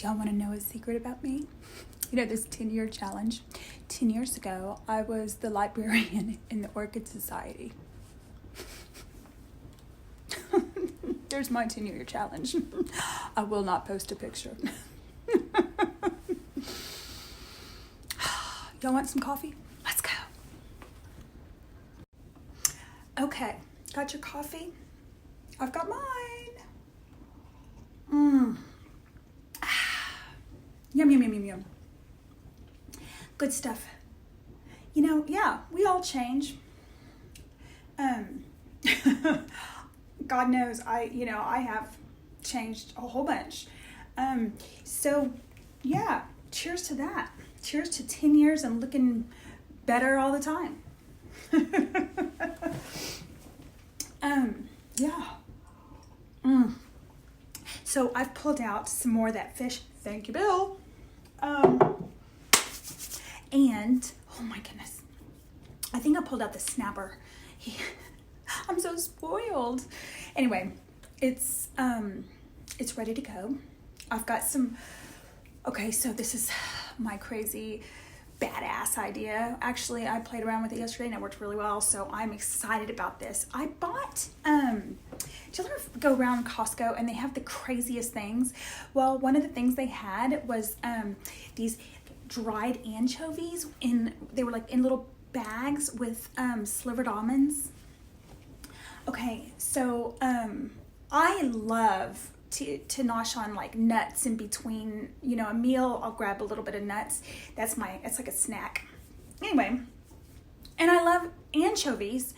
Y'all want to know a secret about me? You know, this 10-year challenge. 10 years ago, I was the librarian in the Orchid Society. There's my 10-year challenge. I will not post a picture. Y'all want some coffee? Let's go. Okay, got your coffee? I've got mine. Yum, yum, yum, yum, yum. Good stuff. You know, yeah, we all change. God knows I have changed a whole bunch. So yeah, cheers to that. Cheers to 10 years and looking better all the time. Yeah. So I've pulled out some more of that fish. Thank you, Bill. And oh my goodness, I think I pulled out the snapper. I'm so spoiled. Anyway, it's ready to go. I've got some. Okay, so this is my crazy badass idea. Actually, I played around with it yesterday and it worked really well, so I'm excited about this. I bought, do you ever go around Costco and they have the craziest things? Well, one of the things they had was these dried anchovies they were like in little bags with slivered almonds. Okay, so I love to nosh on like nuts in between, a meal. I'll grab a little bit of nuts. It's like a snack. Anyway, and I love anchovies.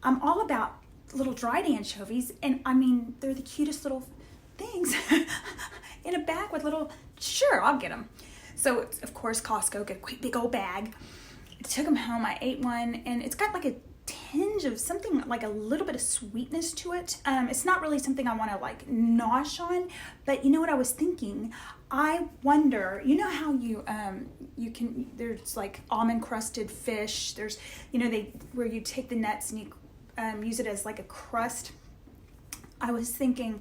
I'm all about little dried anchovies, and I mean, they're the cutest little things in a bag with sure, I'll get them. So, of course, Costco, get a quick big old bag. I took them home, I ate one, and it's got like a tinge of something, like a little bit of sweetness to it. It's not really something I want to like nosh on, but you know what I was thinking? I wonder, you know how you can, there's like almond crusted fish, there's, where you take the nuts and you use it as like a crust. I was thinking,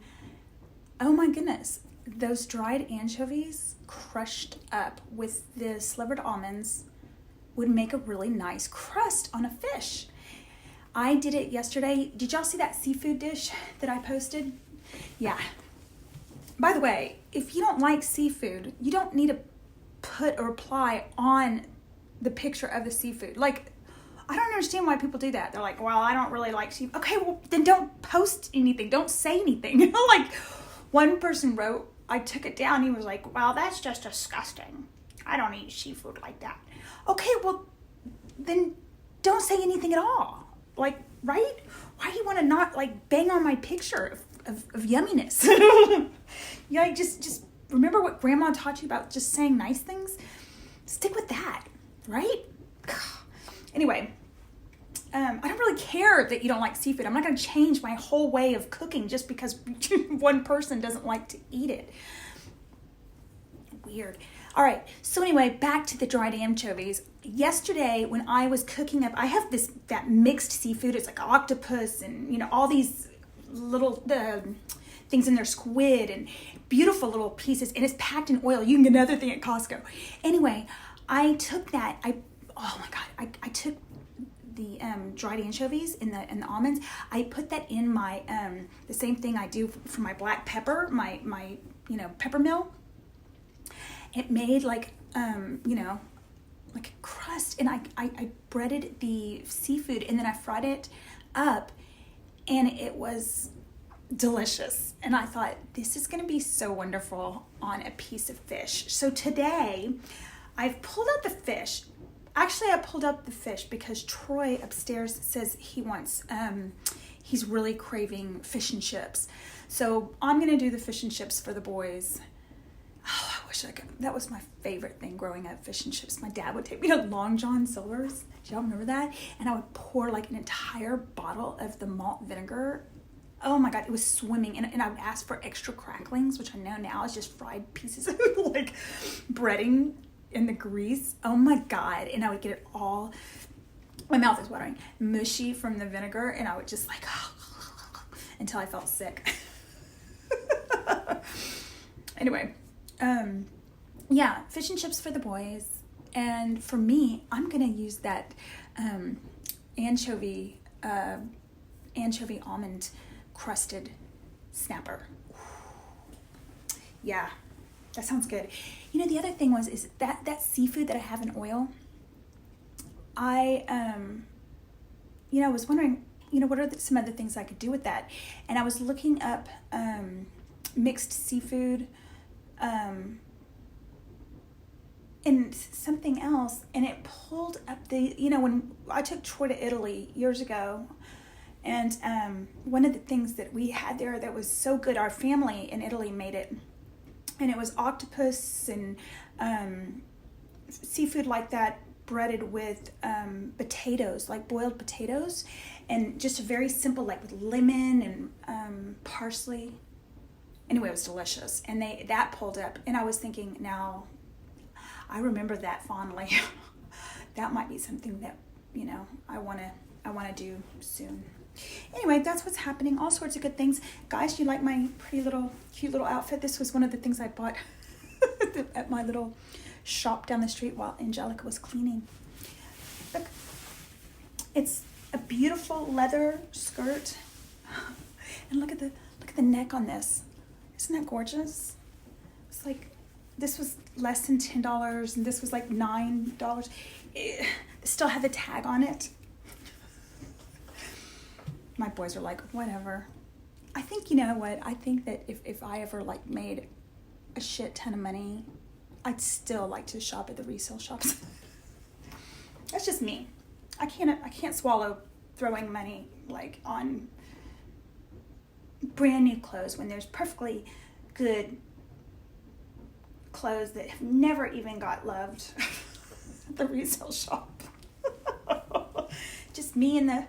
oh my goodness, those dried anchovies crushed up with the slivered almonds would make a really nice crust on a fish. I did it yesterday. Did y'all see that seafood dish that I posted? Yeah. By the way, if you don't like seafood, you don't need to put or apply on the picture of the seafood. Like, I don't understand why people do that. They're like, well, I don't really like seafood. Okay, well, then don't post anything. Don't say anything. Like, one person wrote, I took it down. He was like, well, that's just disgusting. I don't eat seafood like that. Okay, well, then don't say anything at all. Like, right? Why do you want to not like bang on my picture of yumminess? Yeah, just remember what grandma taught you about just saying nice things? Stick with that, right? Anyway, I don't really care that you don't like seafood. I'm not going to change my whole way of cooking just because one person doesn't like to eat it. Weird. All right, so anyway, back to the dried anchovies. Yesterday, when I was cooking up, I have that mixed seafood. It's like octopus and, all these little things in there, squid and beautiful little pieces, and it's packed in oil. You can get another thing at Costco. Anyway, I took that. I took the dried anchovies and the almonds. I put that in my the same thing I do for my black pepper, my pepper mill. It made like like a crust, and I breaded the seafood and then I fried it up, and it was delicious. And I thought, this is going to be so wonderful on a piece of fish. So today I've pulled out the fish. Actually, I pulled up the fish because Troy upstairs says he's really craving fish and chips. So I'm going to do the fish and chips for the boys. Oh, I wish I could. That was my favorite thing growing up, fish and chips. My dad would take me to Long John Silver's. Do y'all remember that? And I would pour like an entire bottle of the malt vinegar. Oh my God, it was swimming. And I would ask for extra cracklings, which I know now is just fried pieces of like breading in the grease. Oh my God. And I would get it all, my mouth is watering, mushy from the vinegar. And I would just like, until I felt sick. Anyway, yeah, fish and chips for the boys. And for me, I'm going to use that anchovy almond crusted snapper. Yeah, that sounds good. You know, the other thing is that seafood that I have in oil, I was wondering, what are some other things I could do with that? And I was looking up mixed seafood and something else, and it pulled up when I took Troy to Italy years ago, and one of the things that we had there that was so good, our family in Italy made it, and it was octopus and seafood like that, breaded with potatoes, like boiled potatoes, and just a very simple, like with lemon and parsley. Anyway, it was delicious, and that pulled up, and I was thinking, now I remember that fondly. That might be something that I want to do soon. Anyway, that's what's happening. All sorts of good things, guys. You like my cute little outfit? This was one of the things I bought at my little shop down the street while Angelica was cleaning. Look, it's a beautiful leather skirt, and look at the neck on this. Isn't that gorgeous? It's like, this was less than $10, and this was like $9. It still had the tag on it. My boys are like, whatever. I think, you know what? I think that if I ever like made a shit ton of money, I'd still like to shop at the resale shops. That's just me. I can't swallow throwing money like on brand new clothes when there's perfectly good clothes that have never even got loved at the resale shop. Just me and I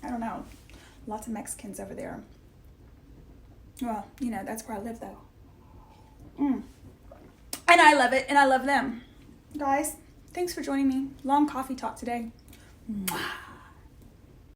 don't know, lots of Mexicans over there. Well, that's where I live though. And I love it, and I love them. Guys, thanks for joining me. Long coffee talk today. Mwah.